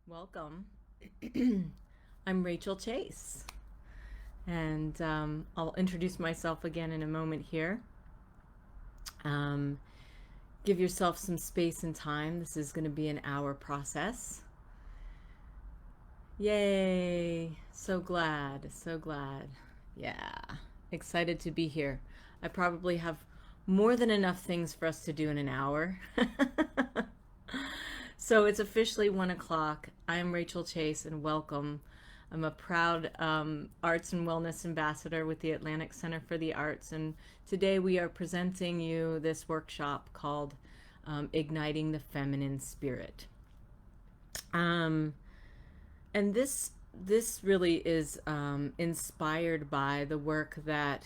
Welcome. I'm Rachel Chase, and I'll introduce myself again in a moment here. Um, give yourself some space and time. This is going to be an hour process. Yay! So glad, so glad. Yeah, excited to be here. I probably have more than enough things for us to do in an hour. So it's officially 1 o'clock. I'm Rachel Chase, and welcome. I'm a proud Arts and Wellness Ambassador with the Atlantic Center for the Arts, and today we are presenting you this workshop called Igniting the Feminine Spirit. And this really is inspired by the work that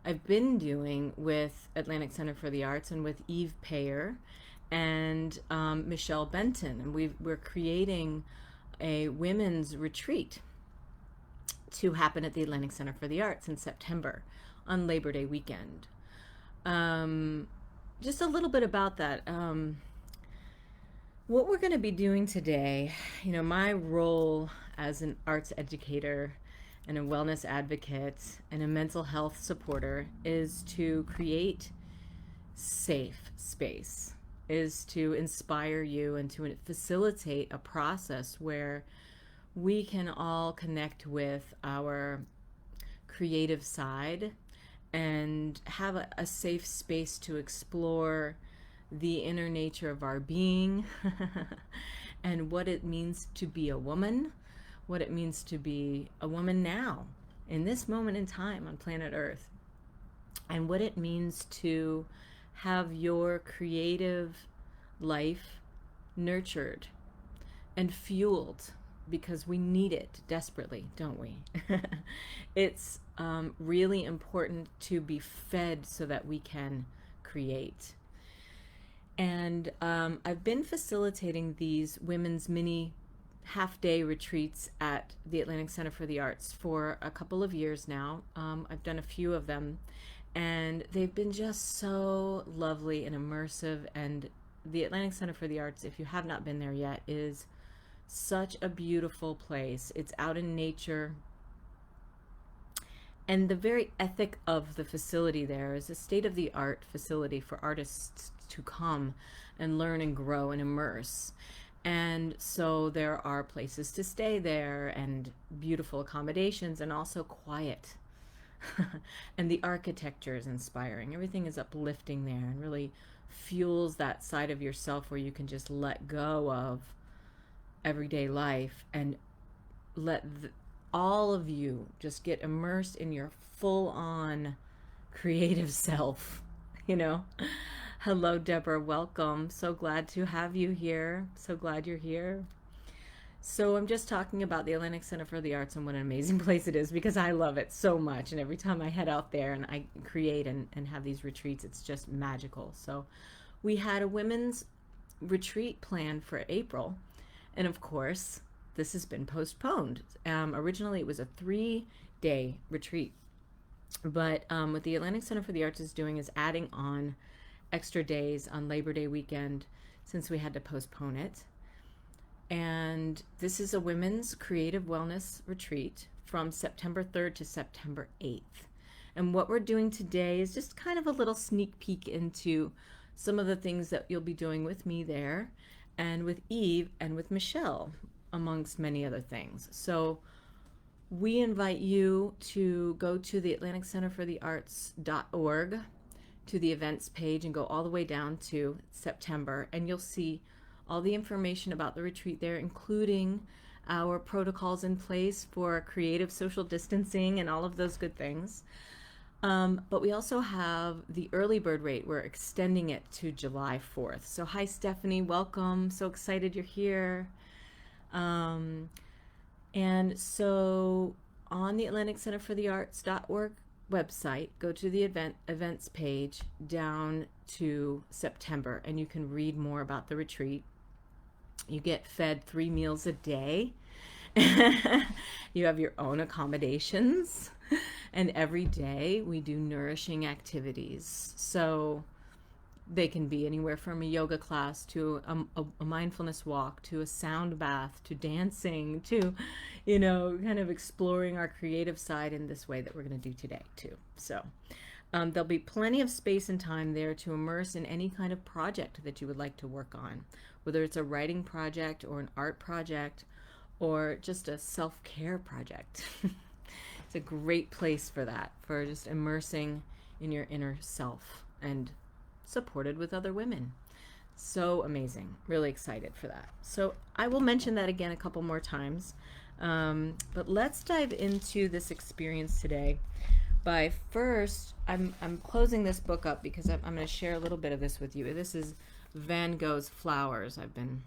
I've been doing with Atlantic Center for the Arts and with Eve Payer and Michelle Benton, and we're creating a women's retreat to happen at the Atlantic Center for the Arts in September on Labor Day weekend. Just a little bit about that. What we're going to be doing today, my role as an arts educator and a wellness advocate and a mental health supporter is to create safe space, is to inspire you and to facilitate a process where we can all connect with our creative side and have a safe space to explore the inner nature of our being and what it means to be a woman, what it means to be a woman now in this moment in time on planet Earth, and what it means to have your creative life nurtured and fueled, because we need it desperately, don't we? It's really important to be fed so that we can create. And I've been facilitating these women's mini half-day retreats at the Atlantic Center for the Arts for a couple of years now. I've done a few of them, and they've been just so lovely and immersive. And the Atlantic Center for the Arts, if you have not been there yet, is such a beautiful place. It's out in nature. And the very ethic of the facility there is a state-of-the-art facility for artists to come and learn and grow and immerse. And so there are places to stay there and beautiful accommodations and also quiet. And the architecture is inspiring. Everything is uplifting there and really fuels that side of yourself where you can just let go of everyday life and let all of you just get immersed in your full-on creative self. Hello, Deborah. Welcome. So glad to have you here. So glad you're here. So I'm just talking about the Atlantic Center for the Arts and what an amazing place it is, because I love it so much. And every time I head out there and I create and have these retreats, it's just magical. So we had a women's retreat planned for April. And of course, this has been postponed. Originally, it was a 3-day retreat. But what the Atlantic Center for the Arts is doing is adding on extra days on Labor Day weekend since we had to postpone it. And this is a women's creative wellness retreat from September 3rd to September 8th. And what we're doing today is just kind of a little sneak peek into some of the things that you'll be doing with me there and with Eve and with Michelle, amongst many other things. So we invite you to go to the AtlanticCenterForTheArts.org, to the events page, and go all the way down to September, and you'll see all the information about the retreat there, including our protocols in place for creative social distancing and all of those good things. But we also have the early bird rate. We're extending it to July 4th. So hi, Stephanie. Welcome. So excited you're here. And so on the AtlanticCenterForTheArts.org website, go to the events page down to September, and you can read more about the retreat. You get fed 3 meals a day. You have your own accommodations, and every day we do nourishing activities. So they can be anywhere from a yoga class to a mindfulness walk to a sound bath to dancing to, kind of exploring our creative side in this way that we're going to do today too. So there'll be plenty of space and time there to immerse in any kind of project that you would like to work on, whether it's a writing project or an art project or just a self-care project. It's a great place for that, for just immersing in your inner self and supported with other women. So amazing. Really excited for that. So I will mention that again a couple more times. But let's dive into this experience today by first, I'm closing this book up because I'm going to share a little bit of this with you. This is Van Gogh's Flowers. I've been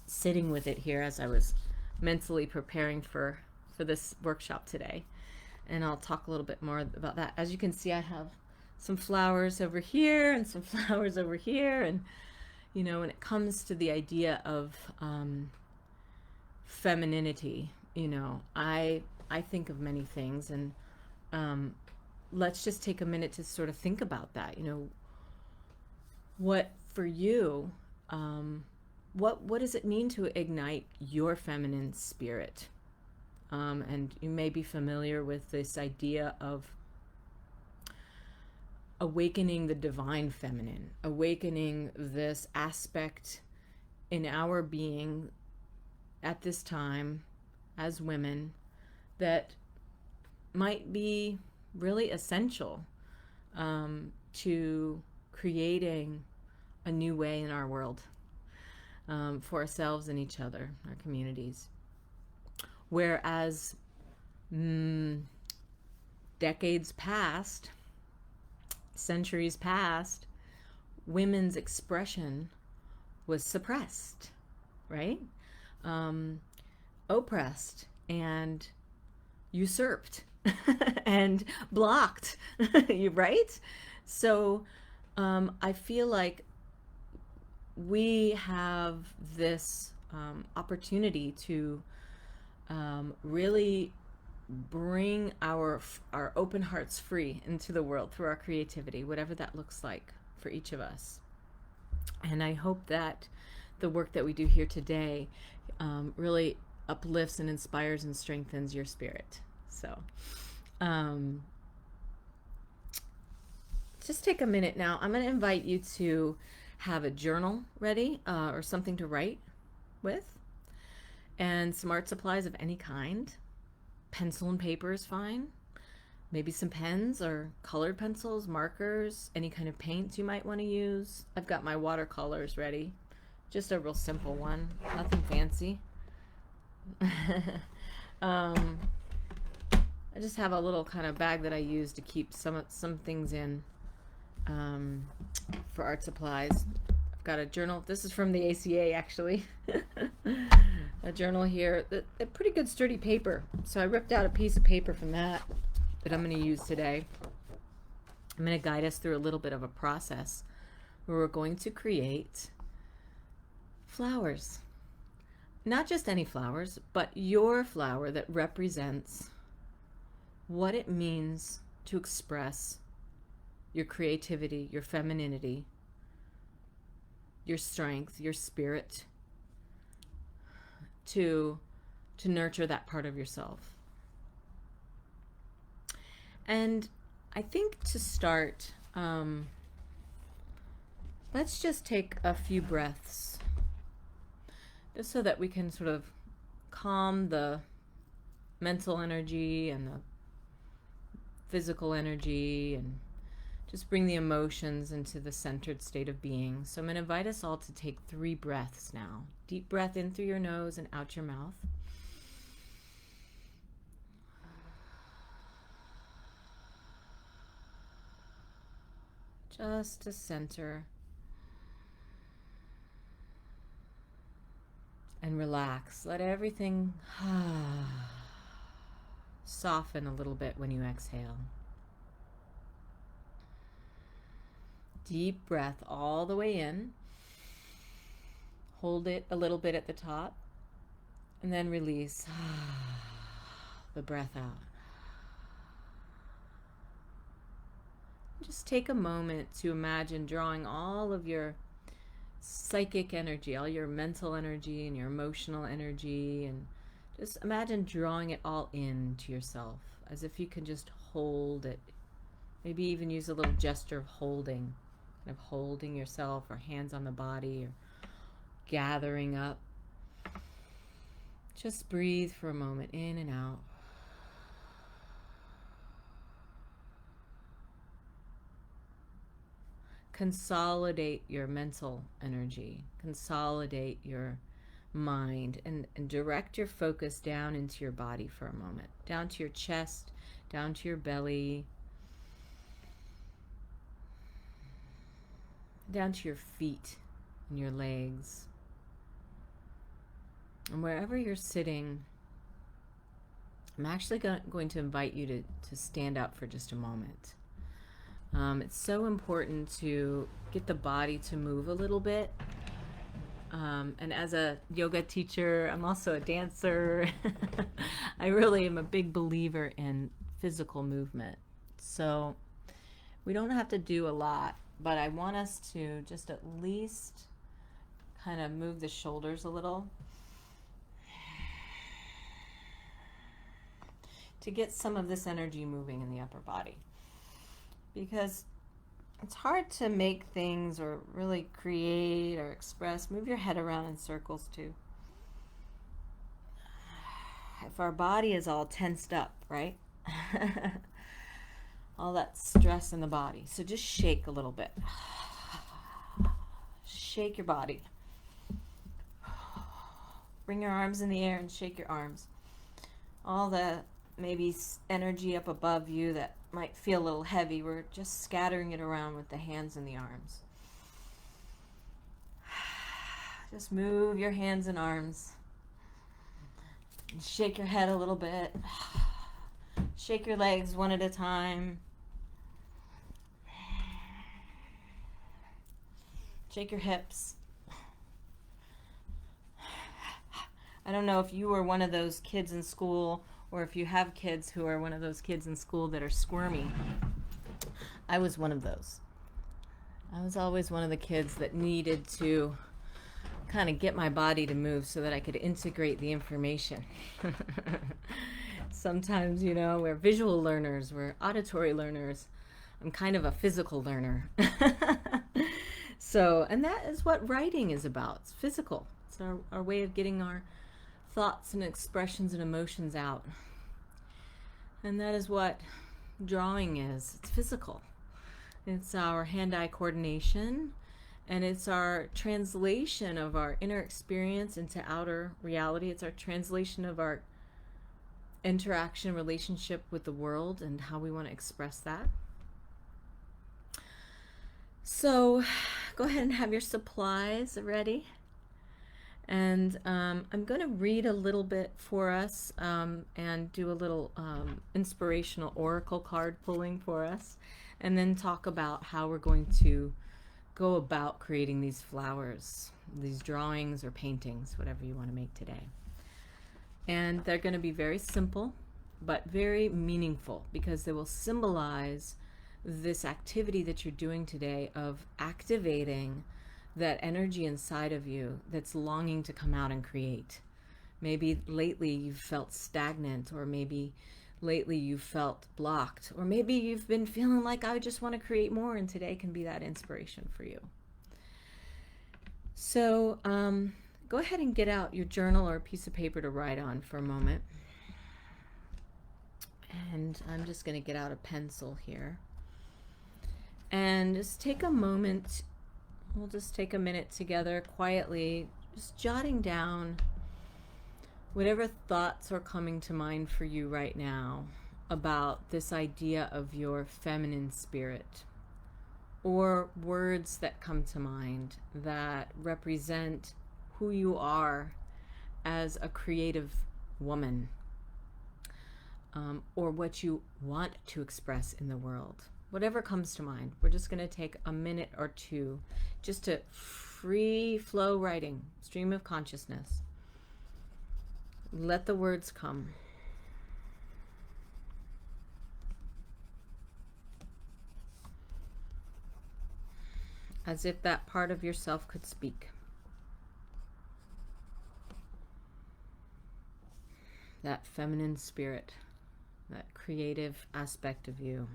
sitting with it here as I was mentally preparing for this workshop today. And I'll talk a little bit more about that. As you can see, I have some flowers over here and some flowers over here. And, when it comes to the idea of femininity, I think of many things. And let's just take a minute to sort of think about that. What for you, what does it mean to ignite your feminine spirit? And you may be familiar with this idea of awakening the divine feminine, awakening this aspect in our being at this time as women that might be really essential to creating a new way in our world for ourselves and each other, our communities. Whereas decades past, centuries past, women's expression was suppressed, right? Oppressed and usurped and blocked, right? So I feel like we have this opportunity to really bring our open hearts free into the world through our creativity, whatever that looks like for each of us. And I hope that the work that we do here today really uplifts and inspires and strengthens your spirit. So just take a minute now. I'm going to invite you to have a journal ready or something to write with, and some art supplies of any kind. Pencil and paper is fine. Maybe some pens or colored pencils, markers, any kind of paints you might want to use. I've got my watercolors ready. Just a real simple one, nothing fancy. I just have a little kind of bag that I use to keep some things in for art supplies. I've got a journal. This is from the ACA, actually. A journal here, a pretty good sturdy paper. So I ripped out a piece of paper from that I'm going to use today. I'm going to guide us through a little bit of a process where we're going to create flowers. Not just any flowers, but your flower that represents what it means to express your creativity, your femininity, your strength, your spirit, to nurture that part of yourself. And I think to start, let's just take a few breaths, just so that we can sort of calm the mental energy and the physical energy and just bring the emotions into the centered state of being. So I'm going to invite us all to take 3 breaths now. Deep breath in through your nose and out your mouth. Just to center and relax. Let everything soften a little bit when you exhale. Deep breath all the way in. Hold it a little bit at the top and then release the breath out. Just take a moment to imagine drawing all of your psychic energy, all your mental energy and your emotional energy, and just imagine drawing it all into yourself as if you can just hold it. Maybe even use a little gesture of holding, kind of holding yourself, or hands on the body, or gathering up. Just breathe for a moment, in and out. Consolidate your mental energy, consolidate your mind, and direct your focus down into your body for a moment, down to your chest, down to your belly, down to your feet and your legs. And wherever you're sitting, I'm actually going to invite you to stand up for just a moment. It's so important to get the body to move a little bit. And as a yoga teacher, I'm also a dancer. I really am a big believer in physical movement. So we don't have to do a lot, but I want us to just at least kind of move the shoulders a little to get some of this energy moving in the upper body. Because it's hard to make things or really create or express. Move your head around in circles too. If our body is all tensed up, right? All that stress in the body. So just shake a little bit. Shake your body. Bring your arms in the air and shake your arms. All the maybe energy up above you that might feel a little heavy, we're just scattering it around with the hands and the arms. Just move your hands and arms. And shake your head a little bit. Shake your legs one at a time. Shake your hips. I don't know if you were one of those kids in school, or if you have kids who are one of those kids in school that are squirmy. I was one of those. I was always one of the kids that needed to kind of get my body to move so that I could integrate the information. Sometimes, you know, we're visual learners, we're auditory learners. I'm kind of a physical learner. So, and that is what writing is about. It's physical. It's our way of getting our thoughts and expressions and emotions out. And that is what drawing is. It's physical. It's our hand-eye coordination, and it's our translation of our inner experience into outer reality. It's our translation of our interaction, relationship with the world, and how we want to express that. So go ahead and have your supplies ready. And I'm going to read a little bit for us and do a little inspirational oracle card pulling for us, and then talk about how we're going to go about creating these flowers, these drawings or paintings, whatever you want to make today. And they're going to be very simple, but very meaningful, because they will symbolize this activity that you're doing today of activating that energy inside of you that's longing to come out and create. Maybe lately you've felt stagnant, or maybe lately you've felt blocked, or maybe you've been feeling like I just want to create more, and today can be that inspiration for you. So go ahead and get out your journal or a piece of paper to write on for a moment. And I'm just going to get out a pencil here. And just take a moment. We'll just take a minute together quietly, just jotting down whatever thoughts are coming to mind for you right now about this idea of your feminine spirit, or words that come to mind that represent who you are as a creative woman, or what you want to express in the world. Whatever comes to mind, we're just going to take a minute or two just to free flow writing, stream of consciousness. Let the words come. as if that part of yourself could speak. That feminine spirit, that creative aspect of you.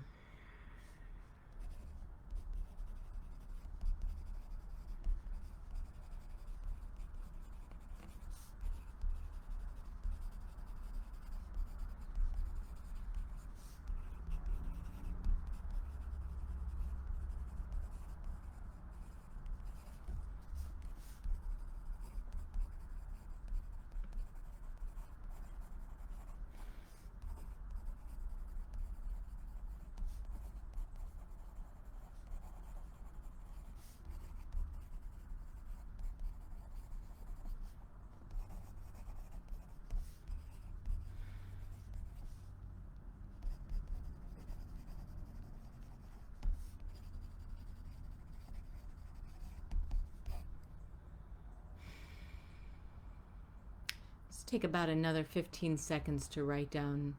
Take about another 15 seconds to write down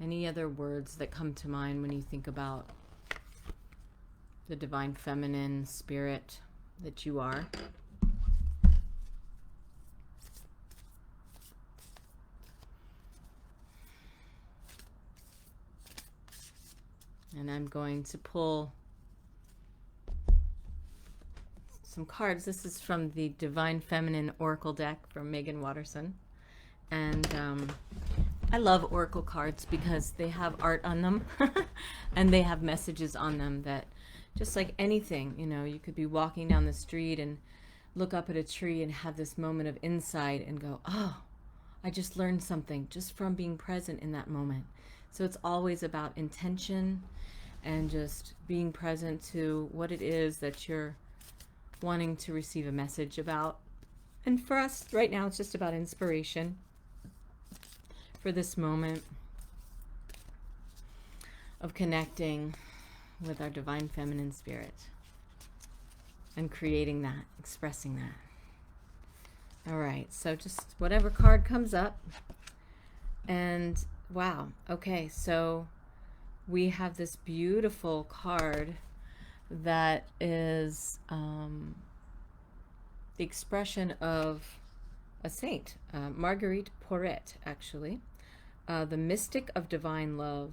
any other words that come to mind when you think about the divine feminine spirit that you are. And I'm going to pull some cards. This is from the Divine Feminine Oracle deck from Megan Watterson. And I love oracle cards because they have art on them and they have messages on them that, just like anything, you know, you could be walking down the street and look up at a tree and have this moment of insight and go, oh, I just learned something just from being present in that moment. So it's always about intention and just being present to what it is that you're wanting to receive a message about. And for us right now, it's just about inspiration for this moment of connecting with our divine feminine spirit and creating that, expressing that. All right, so just whatever card comes up. And wow, okay, so we have this beautiful card that is the expression of a saint, Marguerite Porete, actually, the mystic of divine love.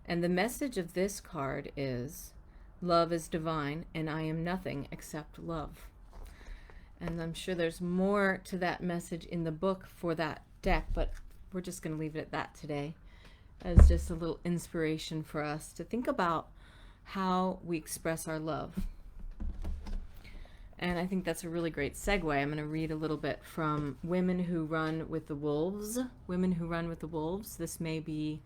And the message of this card is, love is divine and I am nothing except love. And I'm sure there's more to that message in the book for that deck, but we're just going to leave it at that today as just a little inspiration for us to think about how we express our love. And I think that's a really great segue. I'm going to read a little bit from Women Who Run with the Wolves. Women Who Run with the Wolves. This may be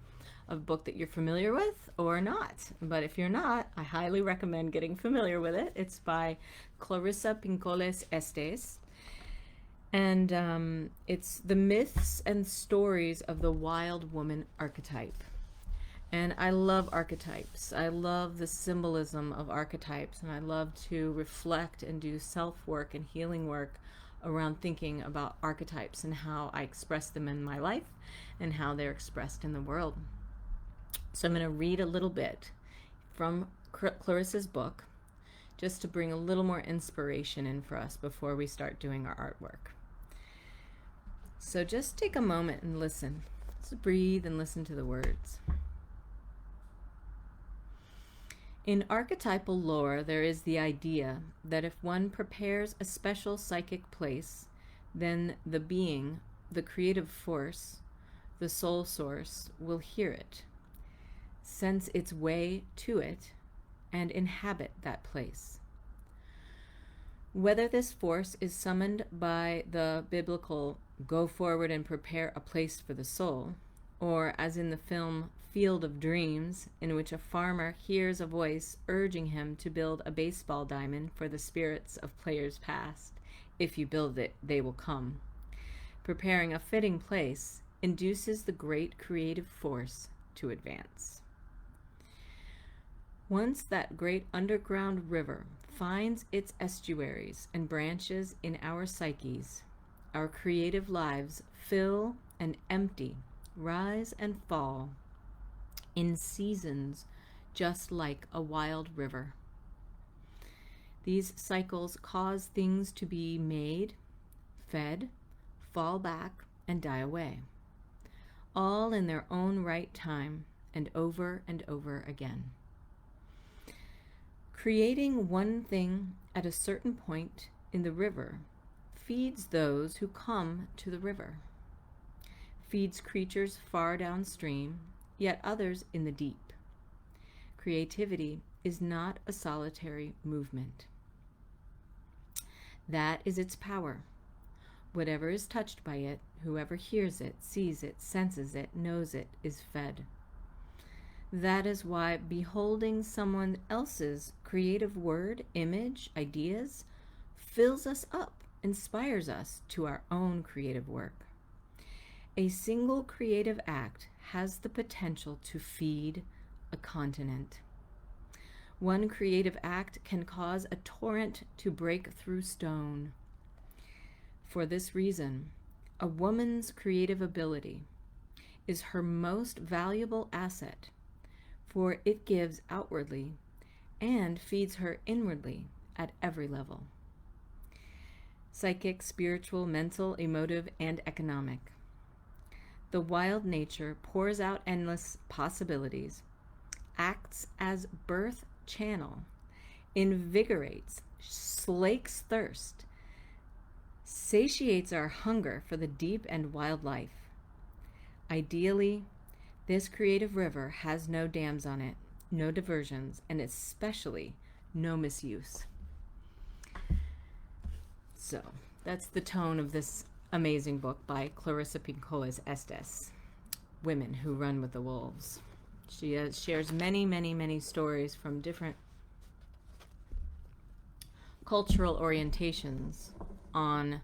a book that you're familiar with or not. But if you're not, I highly recommend getting familiar with it. It's by Clarissa Pincoles Estes. And it's the myths and stories of the wild woman archetype. And I love archetypes. I love the symbolism of archetypes, and I love to reflect and do self-work and healing work around thinking about archetypes and how I express them in my life and how they're expressed in the world. So I'm going to read a little bit from Clarissa's book just to bring a little more inspiration in for us before we start doing our artwork. So just take a moment and listen. Just breathe and listen to the words. In archetypal lore, there is the idea that if one prepares a special psychic place, then the being, the creative force, the soul source, will hear it, sense its way to it, and inhabit that place. Whether this force is summoned by the biblical "go forward and prepare a place for the soul," or as in the film Field of Dreams, in which a farmer hears a voice urging him to build a baseball diamond for the spirits of players past. If you build it, they will come. Preparing a fitting place induces the great creative force to advance. Once that great underground river finds its estuaries and branches in our psyches, our creative lives fill and empty, rise and fall, in seasons just like a wild river. These cycles cause things to be made, fed, fall back, and die away, all in their own right time and over again. Creating one thing at a certain point in the river feeds those who come to the river, feeds creatures far downstream, yet others in the deep. Creativity is not a solitary movement. That is its power. Whatever is touched by it, whoever hears it, sees it, senses it, knows it, is fed. That is why beholding someone else's creative word, image, ideas, fills us up, inspires us to our own creative work. A single creative act has the potential to feed a continent. One creative act can cause a torrent to break through stone. For this reason, a woman's creative ability is her most valuable asset, for it gives outwardly and feeds her inwardly at every level: psychic, spiritual, mental, emotive, and economic. The wild nature pours out endless possibilities, acts as birth channel, invigorates, slakes thirst, satiates our hunger for the deep and wild life. Ideally, this creative river has no dams on it, no diversions, and especially no misuse. So that's the tone of this amazing book by Clarissa Pinkolas Estes, Women Who Run with the Wolves. She shares many stories from different cultural orientations on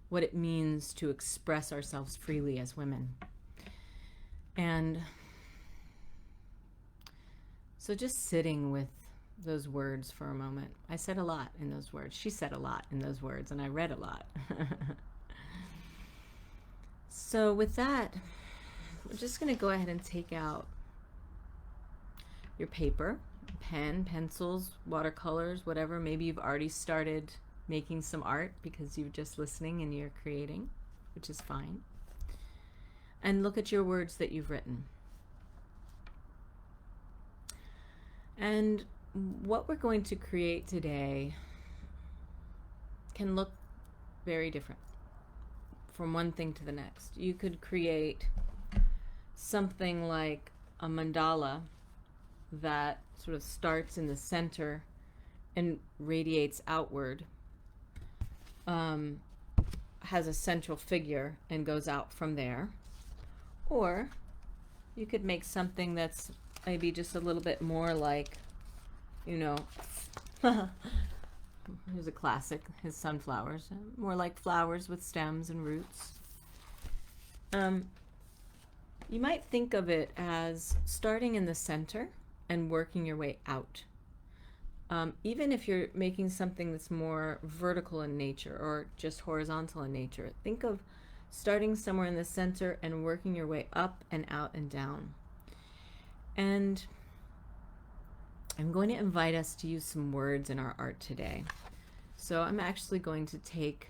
what it means to express ourselves freely as women. And so just sitting with those words for a moment. I said a lot in those words. She said a lot in those words, and I read a lot. So with that, we're just going to go ahead and take out your paper, pen, pencils, watercolors, whatever. Maybe you've already started making some art because you're just listening and you're creating, which is fine. And look at your words that you've written. And what we're going to create today can look very different from one thing to the next. You could create something like a mandala that sort of starts in the center and radiates outward, has a central figure and goes out from there. Or you could make something that's maybe just a little bit more like, here's a classic, his sunflowers, more like flowers with stems and roots. You might think of it as starting in the center and working your way out. Even if you're making something that's more vertical in nature or just horizontal in nature, think of starting somewhere in the center and working your way up and out and down. And I'm going to invite us to use some words in our art today. So I'm actually going to take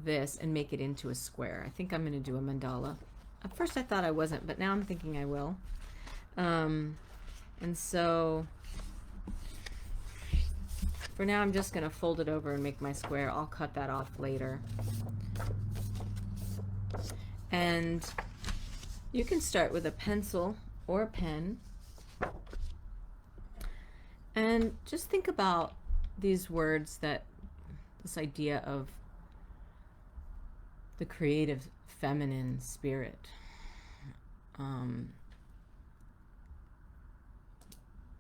this and make it into a square. I think I'm going to do a mandala. At first I thought I wasn't, but now I'm thinking I will. And so for now I'm just going to fold it over and make my square. I'll cut that off later. And you can start with a pencil or a pen and just think about these words, that this idea of the creative feminine spirit,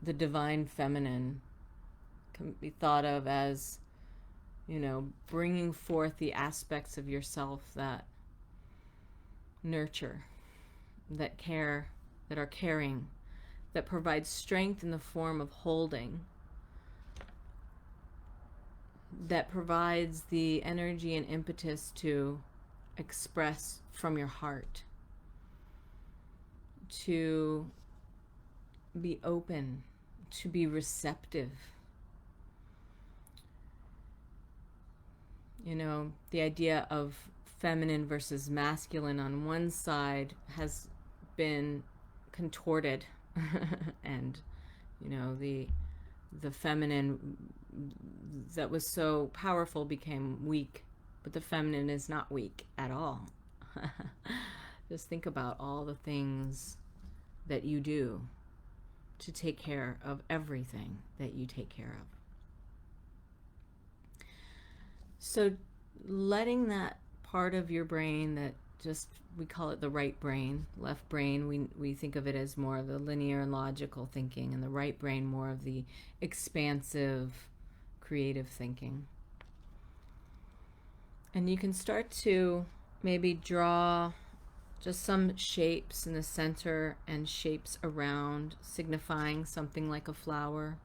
the divine feminine can be thought of as, bringing forth the aspects of yourself that nurture, that care, that are caring, that provide strength in the form of holding, that provides the energy and impetus to express from your heart, to be open, to be receptive, You know, the idea of feminine versus masculine on one side has been contorted and, you know, the feminine that was so powerful became weak, but the feminine is not weak at all. Just think about all the things that you do to take care of everything that you take care of. So letting that part of your brain that just, we call it the right brain, left brain, we think of it as more of the linear and logical thinking, and the right brain more of the expansive, creative thinking. And you can start to maybe draw just some shapes in the center and shapes around, signifying something like a flower.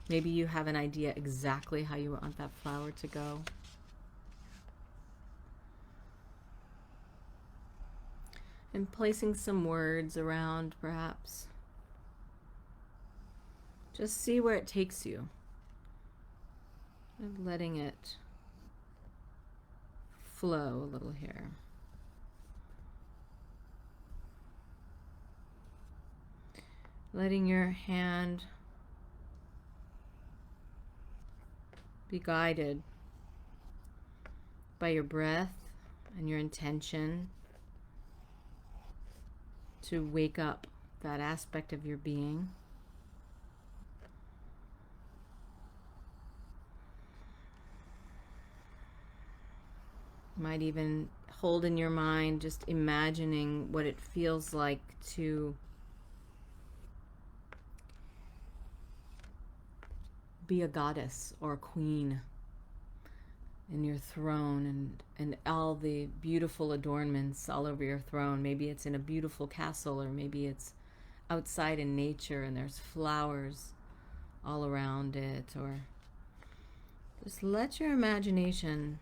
Maybe you have an idea exactly how you want that flower to go. And placing some words around, perhaps. Just see where it takes you. And letting it flow a little here. Letting your hand be guided by your breath and your intention to wake up that aspect of your being. You might even hold in your mind just imagining what it feels like to be a goddess or a queen in your throne, and all the beautiful adornments all over your throne. Maybe it's in a beautiful castle, or maybe it's outside in nature and there's flowers all around it. Or just let your imagination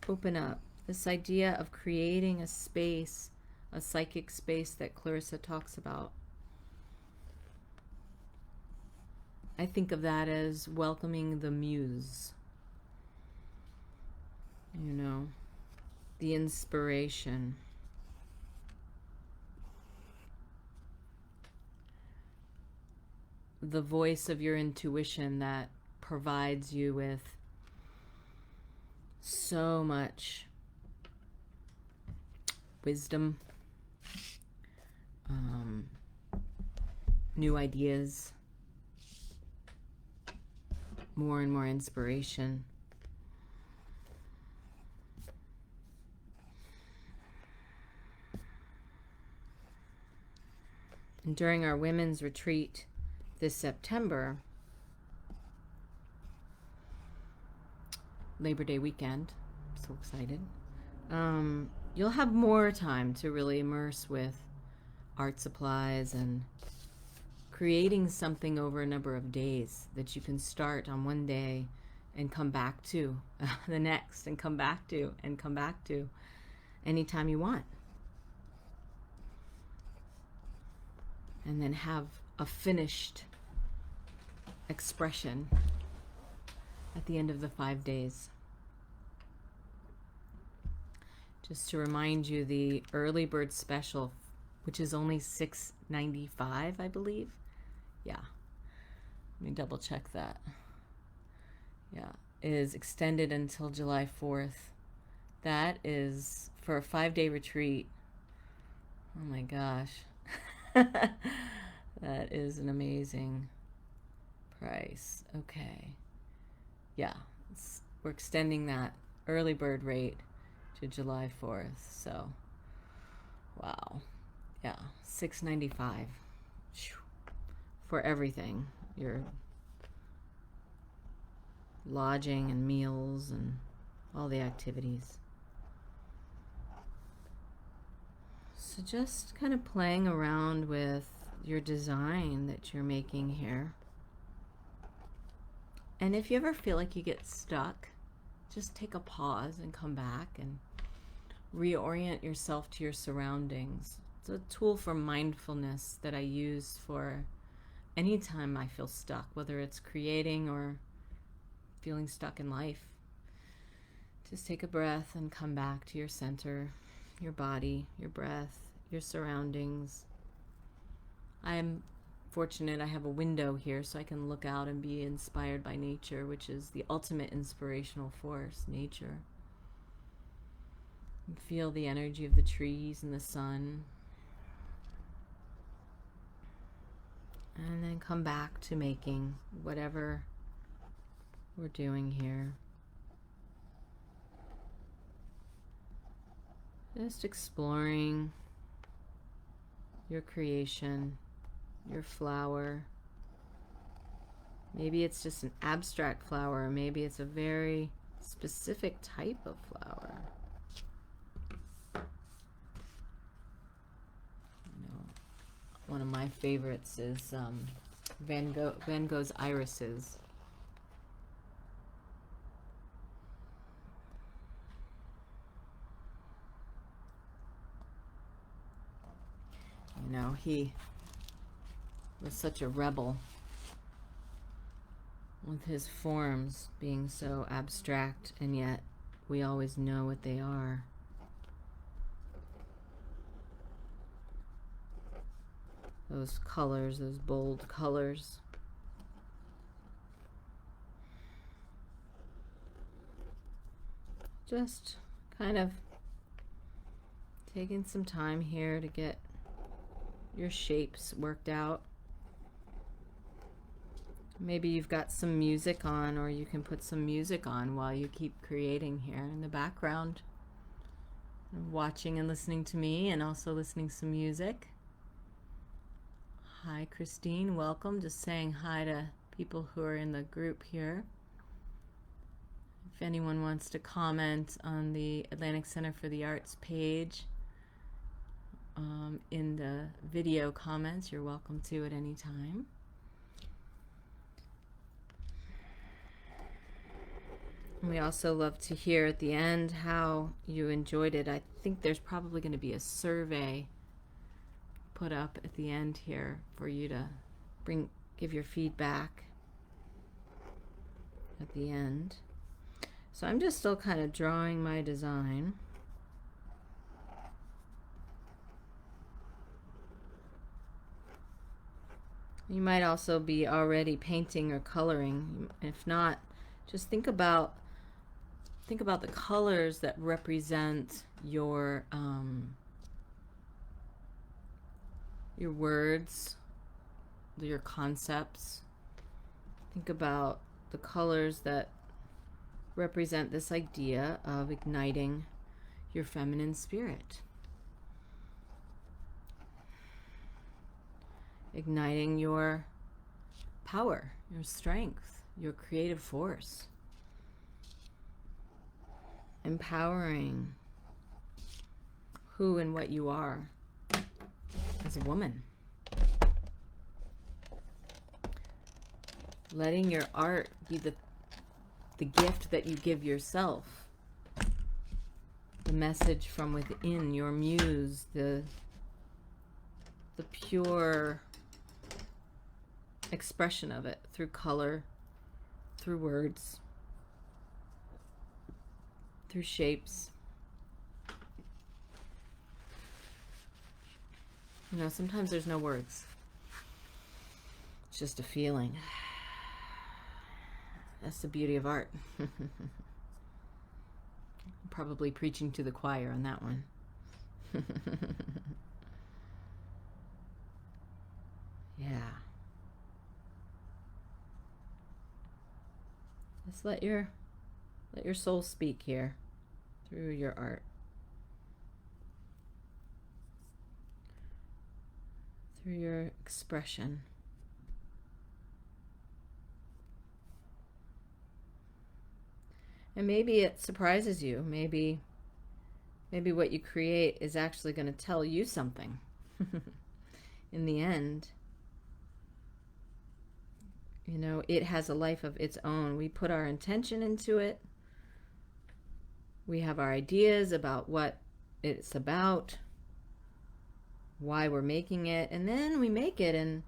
open up. This idea of creating a space, a psychic space that Clarissa talks about. I think of that as welcoming the muse. You know, the inspiration. The voice of your intuition that provides you with so much wisdom, new ideas, more and more inspiration. And during our women's retreat this September, Labor Day weekend, I'm so excited, you'll have more time to really immerse with art supplies and creating something over a number of days that you can start on one day and come back to the next, and come back to and come back to anytime you want. And then have a finished expression at the end of the 5 days. Just to remind you, the early bird special, which is only $6.95, I believe. Yeah, let me double check that. Yeah, is extended until July 4th. That is for a 5-day retreat. Oh my gosh. That is an amazing price. Okay. Yeah, we're extending that early bird rate to July 4th. So, wow. Yeah, $6.95 for everything. Your lodging and meals and all the activities. So just kind of playing around with your design that you're making here. And if you ever feel like you get stuck, just take a pause and come back and reorient yourself to your surroundings. It's a tool for mindfulness that I use for any time I feel stuck, whether it's creating or feeling stuck in life. Just take a breath and come back to your center, your body, your breath, your surroundings. I am fortunate I have a window here so I can look out and be inspired by nature, which is the ultimate inspirational force, nature. And feel the energy of the trees and the sun. And then come back to making whatever we're doing here. Just exploring your creation, your flower. Maybe it's just an abstract flower, or maybe it's a very specific type of flower. One of my favorites is Van Gogh's irises. You know, he was such a rebel with his forms being so abstract, and yet we always know what they are. Those colors, those bold colors. Just kind of taking some time here to get your shapes worked out. Maybe you've got some music on, or you can put some music on while you keep creating here in the background. Watching and listening to me, and also listening to some music. Hi, Christine. Welcome. Just saying hi to people who are in the group here. If anyone wants to comment on the Atlantic Center for the Arts page in the video comments, you're welcome to at any time. And we also love to hear at the end how you enjoyed it. I think there's probably going to be a survey put up at the end here for you to give your feedback at the end. So I'm just still kind of drawing my design. You might also be already painting or coloring. If not, just think about the colors that represent your words, your concepts. Think about the colors that represent this idea of igniting your feminine spirit. Igniting your power, your strength, your creative force. Empowering who and what you are as a woman. Letting your art be the gift that you give yourself. The message from within, your muse, the pure expression of it through color, through words, through shapes. You know, sometimes there's no words. It's just a feeling. That's the beauty of art. Probably preaching to the choir on that one. Yeah. Just let your soul speak here through your art. Through your expression. And maybe it surprises you. Maybe what you create is actually going to tell you something in the end. You know, it has a life of its own. We put our intention into it. We have our ideas about what it's about, why we're making it, and then we make it, and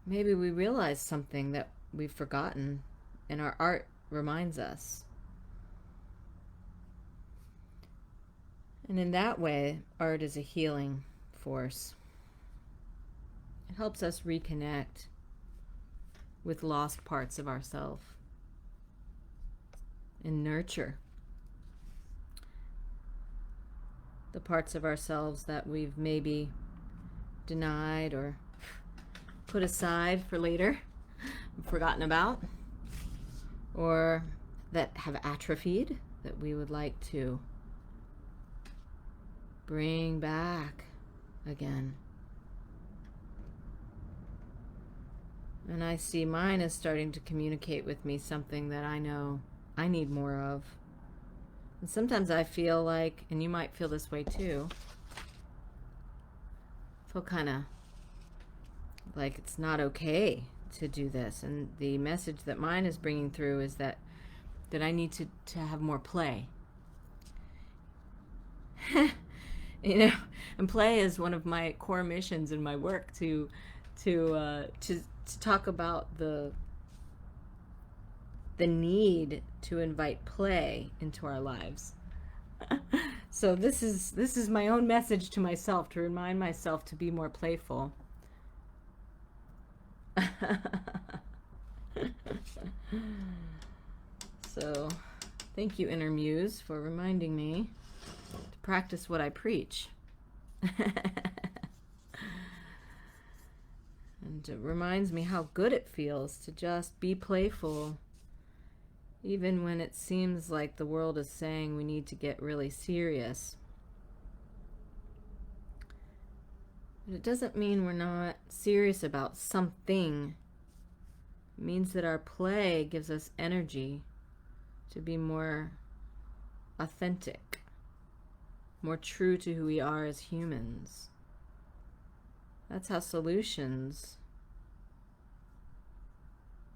maybe we realize something that we've forgotten, and our art reminds us. And in that way, art is a healing force. It helps us reconnect with lost parts of ourselves and nurture the parts of ourselves that we've maybe denied or put aside for later, forgotten about, or that have atrophied that we would like to bring back again. And I see mine is starting to communicate with me something that I know I need more of. And sometimes I feel like, and you might feel this way too, feel kind of like it's not okay to do this. And the message that mine is bringing through is that I need to have more play. You know, and play is one of my core missions in my work, to talk about the need to invite play into our lives. So this is my own message to myself, to remind myself to be more playful. So thank you, Inner Muse, for reminding me to practice what I preach. And it reminds me how good it feels to just be playful, even when it seems like the world is saying we need to get really serious. But it doesn't mean we're not serious about something. It means that our play gives us energy to be more authentic, more true to who we are as humans. That's how solutions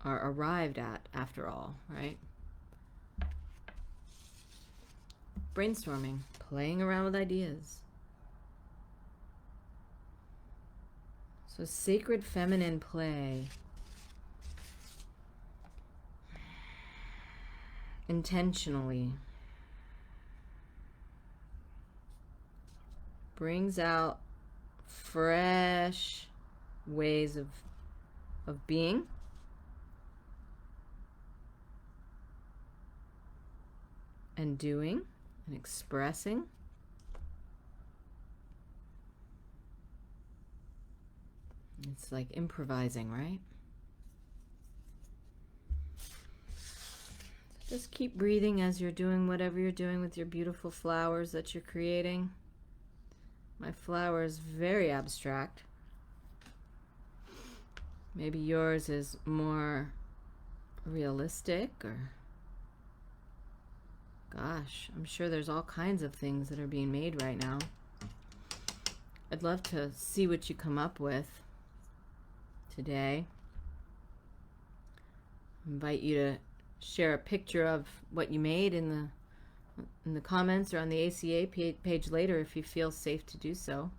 are arrived at, after all, right? Brainstorming, playing around with ideas. So sacred feminine play. Intentionally brings out fresh ways of being, and doing and expressing. It's like improvising, right? Just keep breathing as you're doing whatever you're doing with your beautiful flowers that you're creating. My flower is very abstract. Maybe yours is more realistic, or gosh, I'm sure there's all kinds of things that are being made right now. I'd love to see what you come up with today. I invite you to share a picture of what you made in the comments or on the ACA page later if you feel safe to do so.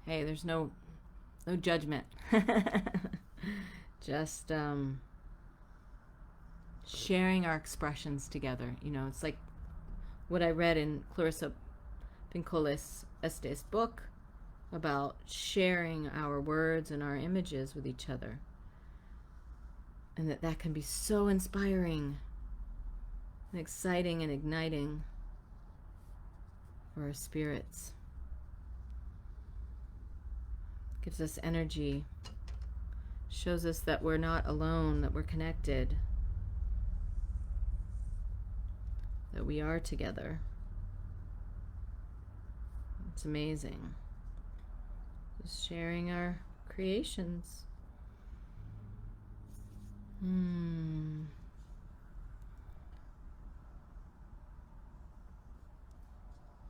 Hey, there's no judgment. Just sharing our expressions together. You know, it's like what I read in Clarissa Pinkolas Estes' book about sharing our words and our images with each other. And that can be so inspiring and exciting and igniting for our spirits. Gives us energy, shows us that we're not alone, that we're connected, that we are together. It's amazing. Just sharing our creations.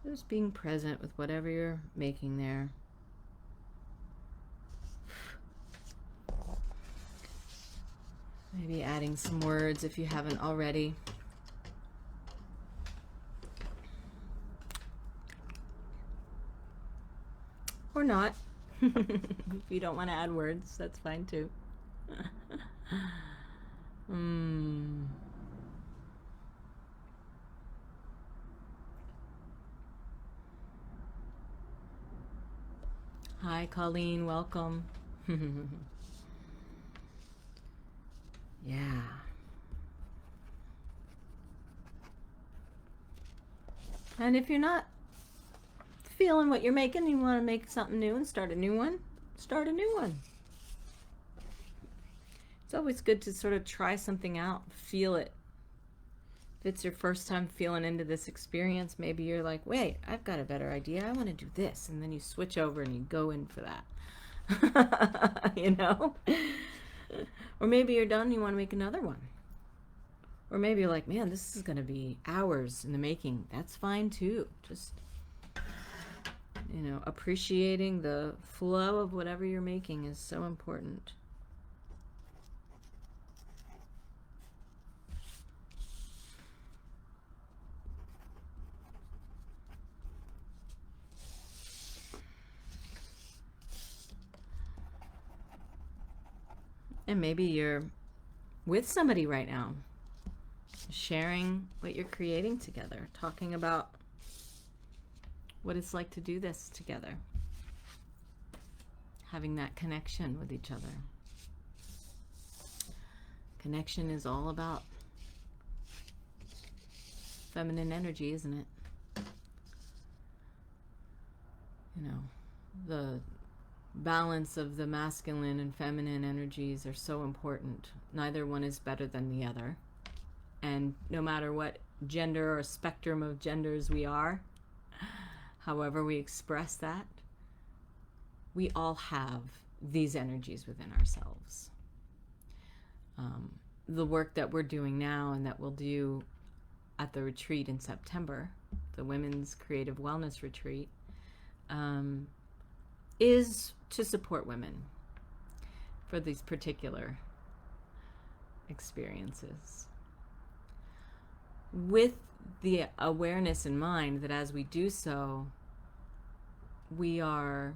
Just being present with whatever you're making there. Maybe adding some words if you haven't already. Or not. If you don't want to add words, that's fine too. Hi, Colleen. Welcome. Yeah. And if you're not feeling what you're making, you want to make something new and start a new one, start a new one. It's always good to sort of try something out, feel it. If it's your first time feeling into this experience, maybe you're like, wait, I've got a better idea. I want to do this. And then you switch over and you go in for that. You know? Or maybe you're done and you want to make another one. Or maybe you're like, man, this is going to be hours in the making. That's fine too. Just, you know, appreciating the flow of whatever you're making is so important. And maybe you're with somebody right now, sharing what you're creating together, talking about what it's like to do this together, having that connection with each other. Connection is all about feminine energy, isn't it? You know, the balance of the masculine and feminine energies are so important. Neither one is better than the other. And no matter what gender or spectrum of genders we are, however we express that, we all have these energies within ourselves. The work that we're doing now and that we'll do at the retreat in September, the Women's Creative Wellness Retreat, is to support women for these particular experiences, with the awareness in mind that as we do so, we are,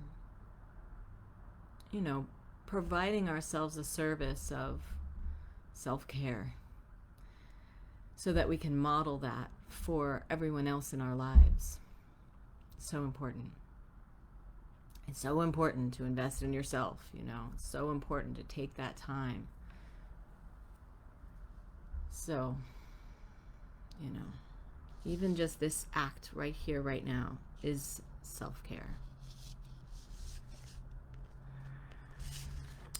you know, providing ourselves a service of self-care so that we can model that for everyone else in our lives. So important. It's so important to invest in yourself, you know. It's so important to take that time. So, you know, even just this act right here, right now, is self-care.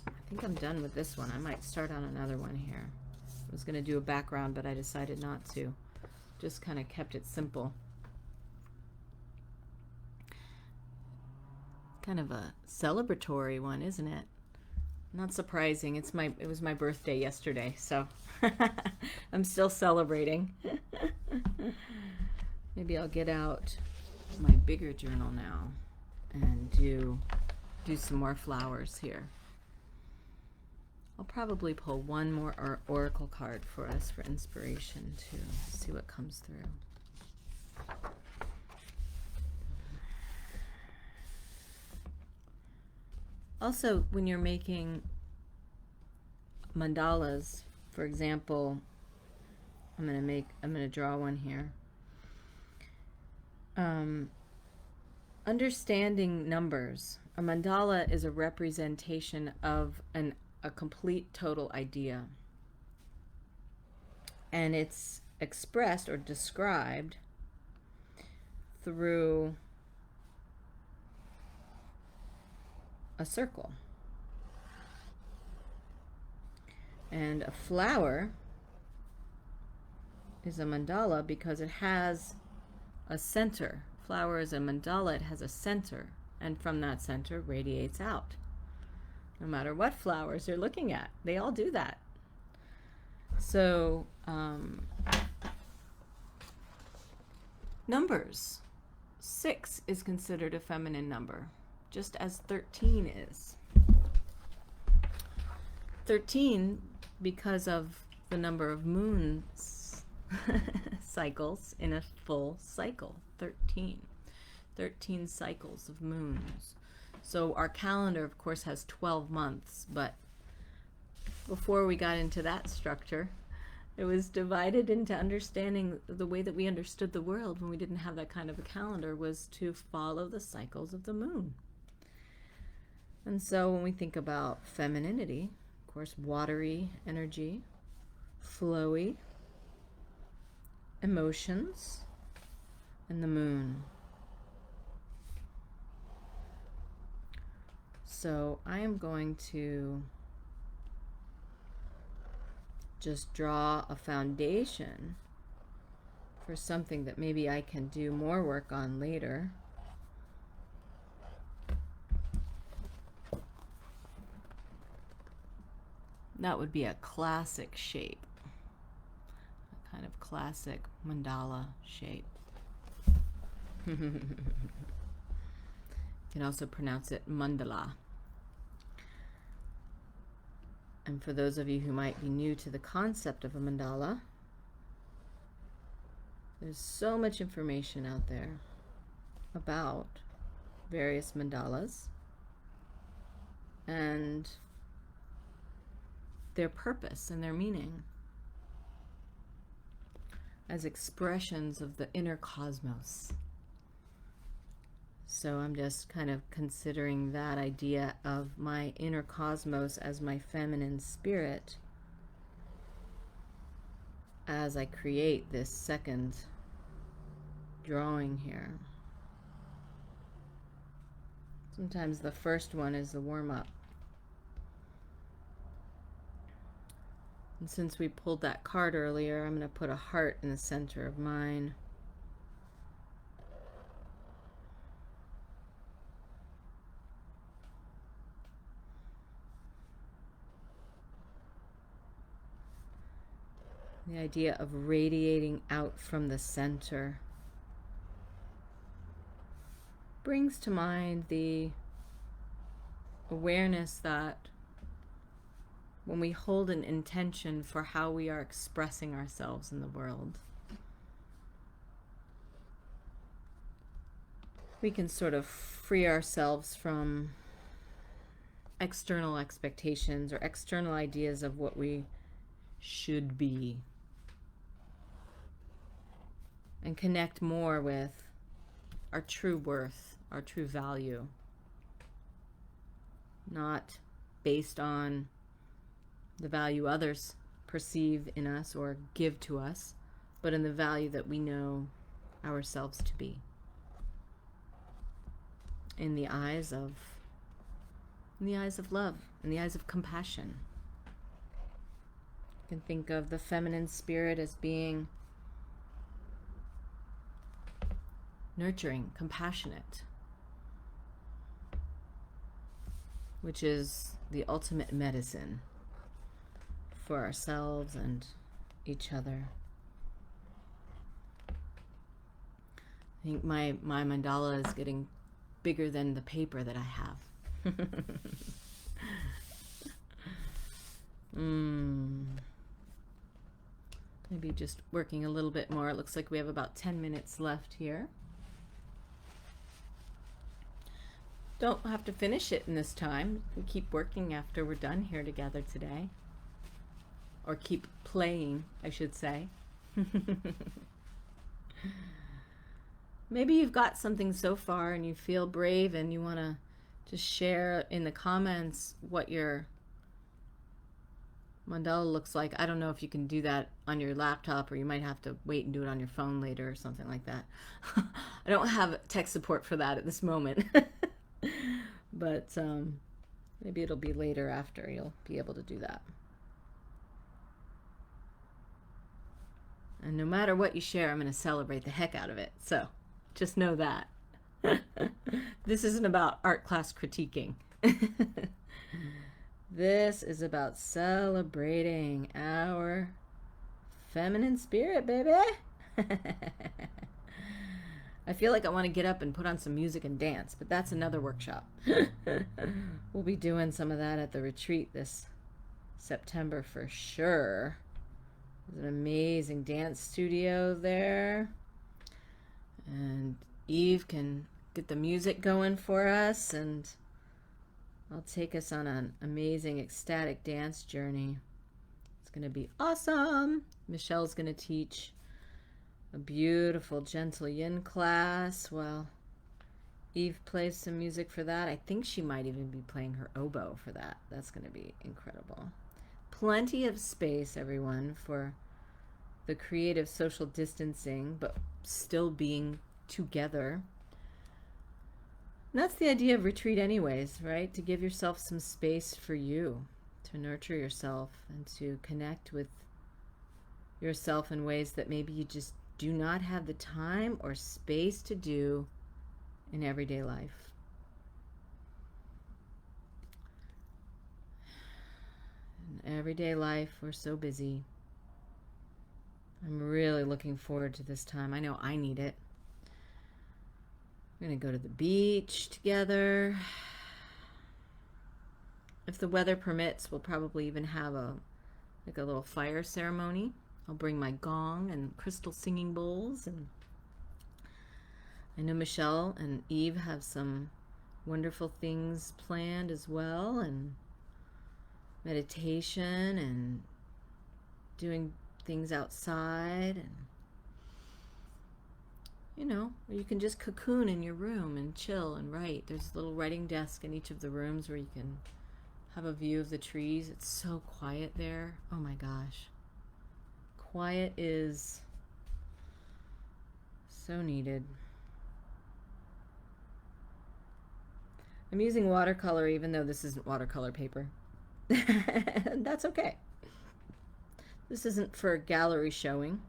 I think I'm done with this one. I might start on another one here. I was going to do a background, but I decided not to. Just kind of kept it simple. Kind of a celebratory one, isn't it? Not surprising. It was my birthday yesterday, so I'm still celebrating. Maybe I'll get out my bigger journal now and do some more flowers here. I'll probably pull one more oracle card for us for inspiration to see what comes through. Also, when you're making mandalas, for example, I'm gonna draw one here. Understanding numbers. A mandala is a representation of a complete total idea. And it's expressed or described through a circle. And a flower is a mandala because it has a center. Flower is a mandala, it has a center, and from that center radiates out. No matter what flowers you're looking at, they all do that. So, numbers. 6 is considered a feminine number, just as 13 is. 13, because of the number of moons cycles in a full cycle. 13 cycles of moons. So our calendar, of course, has 12 months, but before we got into that structure, it was divided into understanding the way that we understood the world when we didn't have that kind of a calendar was to follow the cycles of the moon. And so when we think about femininity, of course, watery energy, flowy, emotions, and the moon. So I am going to just draw a foundation for something that maybe I can do more work on later. That would be a classic shape, a kind of classic mandala shape. You can also pronounce it mandala. And for those of you who might be new to the concept of a mandala, there's so much information out there about various mandalas and their purpose and their meaning as expressions of the inner cosmos. So I'm just kind of considering that idea of my inner cosmos as my feminine spirit as I create this second drawing here. Sometimes the first one is the warm-up. And since we pulled that card earlier, I'm going to put a heart in the center of mine. The idea of radiating out from the center brings to mind the awareness that when we hold an intention for how we are expressing ourselves in the world, we can sort of free ourselves from external expectations or external ideas of what we should be, and connect more with our true worth, our true value, not based on the value others perceive in us or give to us, but in the value that we know ourselves to be in the eyes of love, in the eyes of compassion. You can think of the feminine spirit as being nurturing, compassionate, which is the ultimate medicine for ourselves and each other. I think my mandala is getting bigger than the paper that I have. Maybe just working a little bit more. It looks like we have about 10 minutes left here. Don't have to finish it in this time. We keep working after we're done here together today. Or keep playing, I should say. Maybe you've got something so far and you feel brave and you want to just share in the comments what your mandala looks like. I don't know if you can do that on your laptop, or you might have to wait and do it on your phone later or something like that. I don't have tech support for that at this moment. But maybe it'll be later after you'll be able to do that. And no matter what you share, I'm going to celebrate the heck out of it. So just know that. This isn't about art class critiquing. This is about celebrating our feminine spirit, baby. I feel like I want to get up and put on some music and dance, but that's another workshop. We'll be doing some of that at the retreat this September for sure. There's an amazing dance studio there. And Eve can get the music going for us, and I'll take us on an amazing ecstatic dance journey. It's going to be awesome. Michelle's going to teach a beautiful gentle yin class while Eve plays some music for that. I think she might even be playing her oboe for that. That's going to be incredible. Plenty of space, everyone, for the creative social distancing, but still being together. And that's the idea of retreat anyways, right? To give yourself some space for you, to nurture yourself and to connect with yourself in ways that maybe you just do not have the time or space to do in everyday life. In everyday life, we're so busy. I'm really looking forward to this time. I know I need it. We're going to go to the beach together. If the weather permits, we'll probably even have a little fire ceremony. I'll bring my gong and crystal singing bowls, and I know Michelle and Eve have some wonderful things planned as well, and meditation and doing things outside, and or you can just cocoon in your room and chill and write. There's a little writing desk in each of the rooms where you can have a view of the trees. It's so quiet there. Oh my gosh. Quiet is so needed. I'm using watercolor even though this isn't watercolor paper. That's okay. This isn't for gallery showing.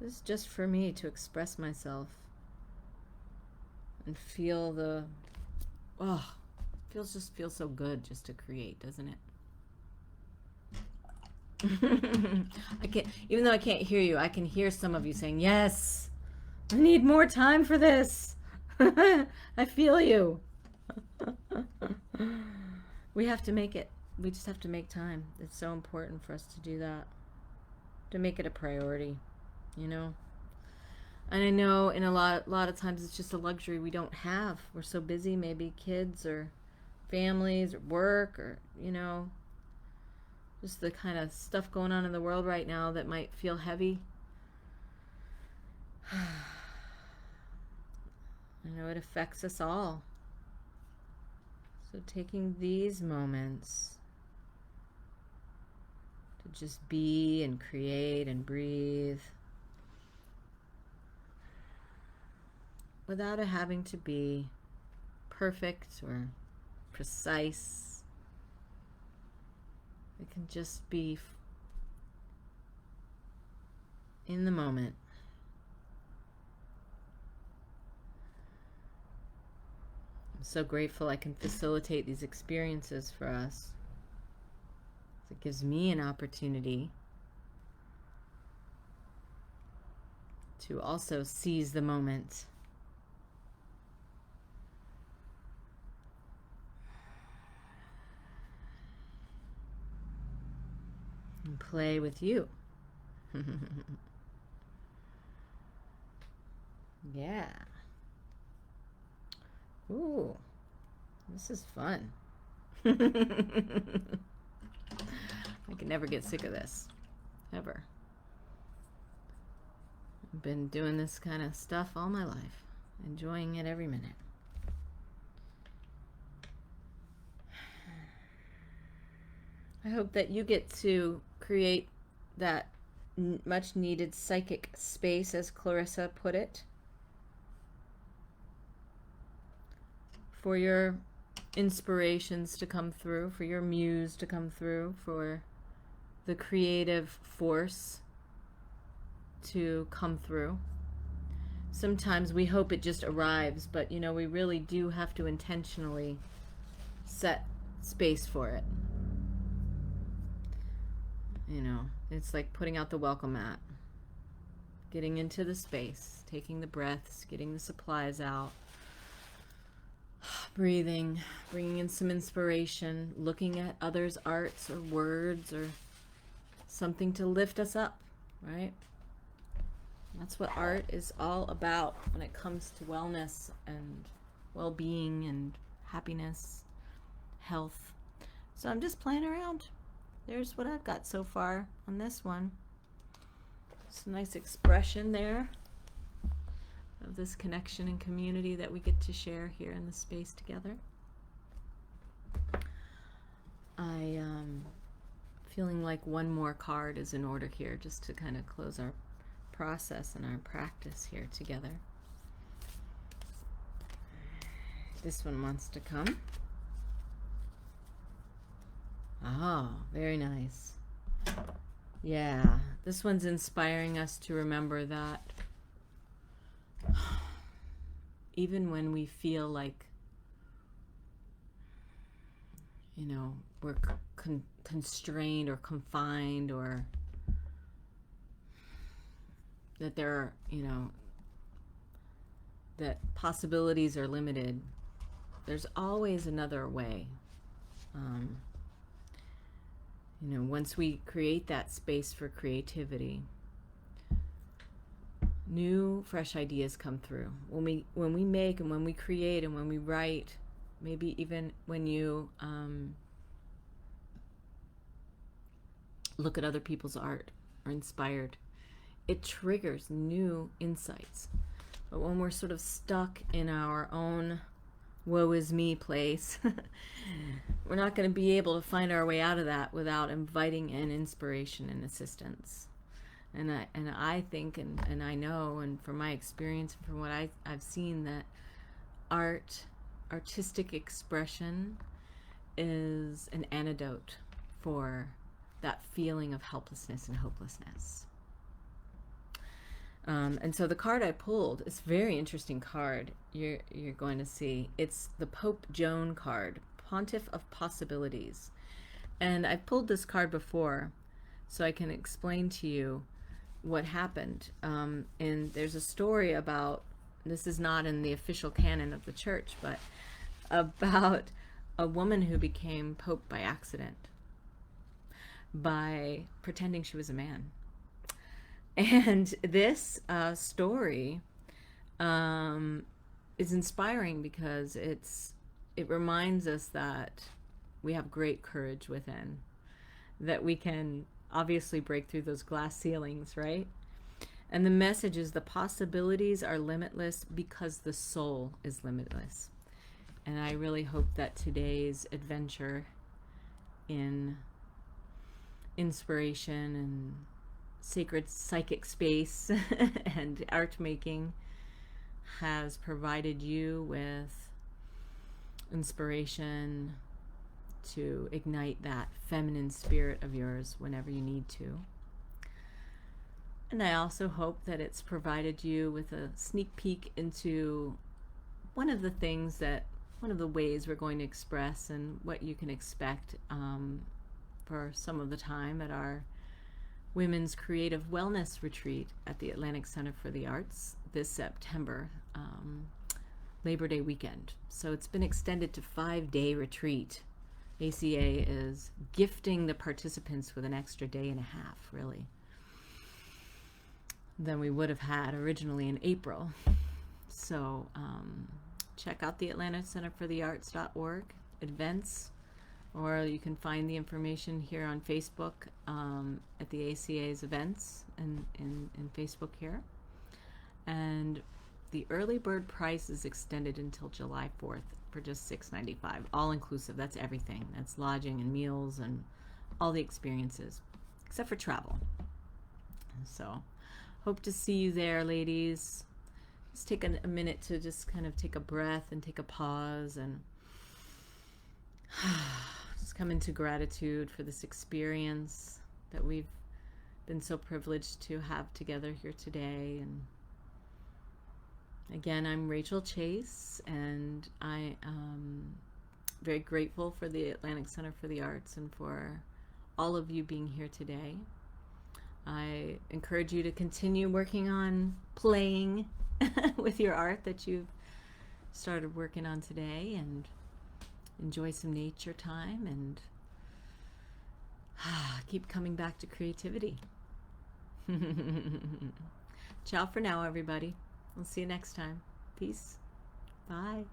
This is just for me to express myself and feel feels so good just to create, doesn't it? I can't, even though I can't hear you, I can hear some of you saying, yes, I need more time for this. I feel you. We have to make it. We just have to make time. It's so important for us to do that, to make it a priority, And I know in a lot of times it's just a luxury we don't have. We're so busy, maybe kids or families or work or, just the kind of stuff going on in the world right now that might feel heavy. I know it affects us all. So taking these moments to just be and create and breathe without it having to be perfect or precise. It can just be in the moment. I'm so grateful I can facilitate these experiences for us. It gives me an opportunity to also seize the moment. And play with you. Yeah. Ooh, this is fun. I can never get sick of this, ever. I've been doing this kind of stuff all my life, enjoying it every minute. I hope that you get to create that much needed psychic space, as Clarissa put it, for your inspirations to come through, for your muse to come through, for the creative force to come through. Sometimes we hope it just arrives, but we really do have to intentionally set space for it. It's like putting out the welcome mat, getting into the space, taking the breaths, getting the supplies out, breathing, bringing in some inspiration, looking at others' arts or words or something to lift us up, right? That's what art is all about when it comes to wellness and well-being and happiness, health. So I'm just playing around. There's what I've got so far on this one. Some nice expression there of of this connection and community that we get to share here in the space together. I feeling like one more card is in order here, just to kind of close our process and our practice here together. This one wants to come. Oh, very nice. Yeah, this one's inspiring us to remember that even when we feel like, you know, we're constrained or confined, or that there are, you know, that possibilities are limited, there's always another way. You know, once we create that space for creativity, new, fresh ideas come through. When we make and when we create and when we write, maybe even when you look at other people's art or inspired, it triggers new insights. But when we're sort of stuck in our own woe is me place, we're not going to be able to find our way out of that without inviting in inspiration and assistance. And I think and I know, and from my experience and from what I've seen, that artistic expression is an antidote for that feeling of helplessness and hopelessness. And so the card I pulled is a very interesting card. You're going to see. It's the Pope Joan card, Pontiff of Possibilities. And I've pulled this card before, so I can explain to you what happened. And there's a story about, this is not in the official canon of the church, but about a woman who became Pope by accident by pretending she was a man. And this story is inspiring because it reminds us that we have great courage within, that we can obviously break through those glass ceilings, right? And the message is the possibilities are limitless because the soul is limitless. And I really hope that today's adventure in inspiration and sacred psychic space and art making has provided you with inspiration to ignite that feminine spirit of yours whenever you need to. And I also hope that it's provided you with a sneak peek into one of the ways we're going to express and what you can expect for some of the time at our Women's Creative Wellness Retreat at the Atlantic Center for the Arts this September, Labor Day weekend. So it's been extended to 5-day retreat. ACA is gifting the participants with an extra day and a half, really, than we would have had originally in April. So check out the Atlantic Center for the Arts.org events, or you can find the information here on Facebook at the ACA's events and in Facebook here. And the early bird price is extended until July 4th for just $6.95, all inclusive. That's everything. That's lodging and meals and all the experiences, except for travel. So hope to see you there, ladies. Just take a minute to just kind of take a breath and take a pause and just come into gratitude for this experience that we've been so privileged to have together here today. And again, I'm Rachel Chase, and I am very grateful for the Atlantic Center for the Arts and for all of you being here today. I encourage you to continue working on playing with your art that you've started working on today, and enjoy some nature time, and keep coming back to creativity. Ciao for now, everybody. We'll see you next time. Peace. Bye.